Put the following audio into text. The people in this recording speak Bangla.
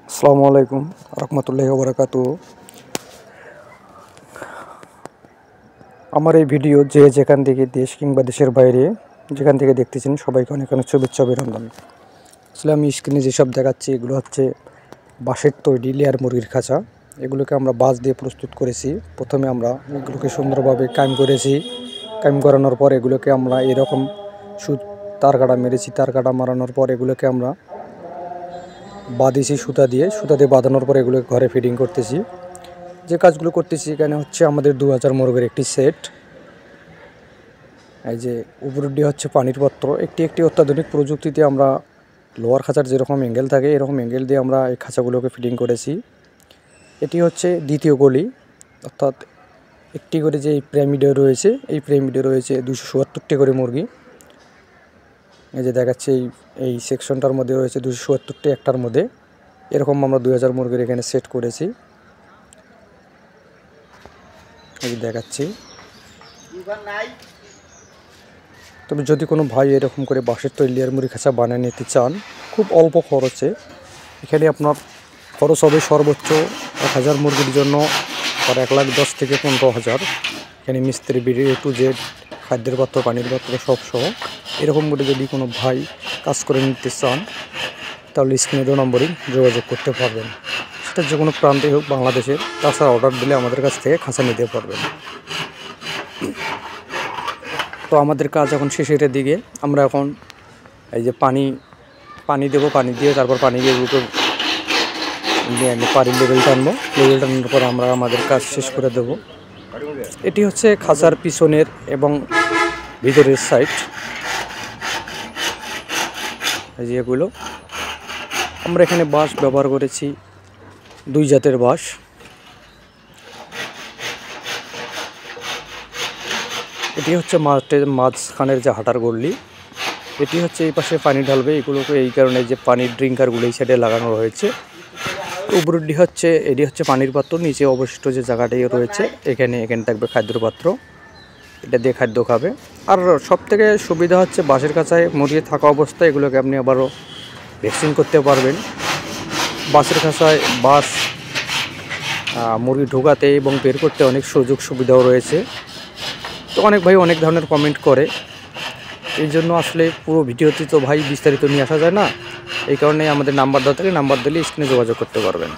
আসসালামু আলাইকুম রহমতুল্লাহি ওয়া বারাকাতুহু। আমার এই ভিডিও যে যেখান থেকে দেশ কিংবা দেশের বাইরে যেখান থেকে দেখতেছেন সবাইকে অনেক অনেক শুভেচ্ছা অভিনন্দন। আসলে আমি স্ক্রিনে যেসব দেখাচ্ছি এগুলো হচ্ছে বাঁশের তৈরি লেয়ার মুরগির খাঁচা। এগুলোকে আমরা বাঁশ দিয়ে প্রস্তুত করেছি। প্রথমে আমরা এগুলোকে সুন্দরভাবে কায়েম করেছি। কায়েম করানোর পর এগুলোকে আমরা এরকম তার কাটা মেরেছি। তার কাটা মারানোর পর এগুলোকে আমরা বাঁধিছি সুতা দিয়ে বাঁধানোর পর এগুলো ঘরে ফিডিং করতেছি। যে কাজগুলো করতেছি এখানে হচ্ছে আমাদের 2000 মুরগির একটি সেট। এই যে উপরটি হচ্ছে পানির পাত্র। একটি অত্যাধুনিক প্রযুক্তিতে আমরা লোয়ার খাঁচার যেরকম অ্যাঙ্গেল থাকে এরকম অ্যাঙ্গেল দিয়ে আমরা এই খাঁচাগুলোকে ফিডিং করেছি। এটি হচ্ছে দ্বিতীয় গলি, অর্থাৎ একটি করে যে পিরামিডে রয়েছে এই পিরামিডে রয়েছে 277টি করে মুরগি। এই যে দেখাচ্ছে এই সেকশনটার মধ্যে রয়েছে 277টি, একটার মধ্যে এরকম আমরা 2000 মুরগির এখানে সেট করেছি। এই দেখাচ্ছি। তবে যদি কোনো ভাই এরকম করে বাঁশের তৈরি লেয়ার মুরগি খাঁচা বানিয়ে নিতে চান খুব অল্প খরচে, এখানে আপনার খরচ হবে সর্বোচ্চ 1000 মুরগির জন্য আর 1,10,000 থেকে 15,000। এখানে মিস্ত্রি বিড়ি A to Z, খাদ্যের পাত্র, পানির পাত্র সব সহ। এরকম করে যদি কোনো ভাই কাজ করে নিতে চান তাহলে স্ক্রিনের নম্বরেই যোগাযোগ করতে পারবেন। সেটা যে কোনো প্রান্তে হোক বাংলাদেশের। তাছাড়া অর্ডার দিলে আমাদের কাছ থেকে খাঁচা নিতে পারবেন। তো আমাদের কাজ এখন শেষের দিকে। আমরা এখন এই যে পানি দেবো, পানি দিয়ে তারপর পানি দিয়ে পানির লেভেল টানবো। লেভেল টানানোর পর আমরা আমাদের কাজ শেষ করে দেব। এটি হচ্ছে খাঁচার পিছনের এবং ভিতরের সাইড। এই যে এগুলো আমরা এখানে বাঁশ ব্যবহার করেছি 2 জাতের বাঁশ। এটি হচ্ছে মাঝখানের যে হাঁটার গল্লি, এটি হচ্ছে এই পাশে পানি ঢালবে এগুলোকে, এই কারণে যে পানির ড্রিঙ্কারগুলো এই সাইডে লাগানো রয়েছে। উপরেরটি হচ্ছে এটি হচ্ছে পানির পাত্র, নিচে অবশিষ্ট যে জায়গাটাই রয়েছে এখানে থাকবে খাদ্যের পাত্র, এটা দিয়ে খাদ্য খাবে। আর সব থেকে সুবিধা হচ্ছে বাঁশের কাছায় মুরগি থাকা অবস্থায় এগুলোকে আপনি আবারও ভ্যাকসিন করতে পারবেন। বাঁশের কাছায় বাঁশ মুরগি ঢোকাতে এবং বের করতে অনেক সুযোগ সুবিধাও রয়েছে। তো অনেক ভাই অনেক ধরনের কমেন্ট করে, এই জন্য আসলে পুরো ভিডিওতে তো ভাই বিস্তারিত নিয়ে আসা যায় না। এই কারণে আমাদের নাম্বার দেওয়া থাকে, নাম্বার দিলে স্ক্রিনে যোগাযোগ করতে পারবেন।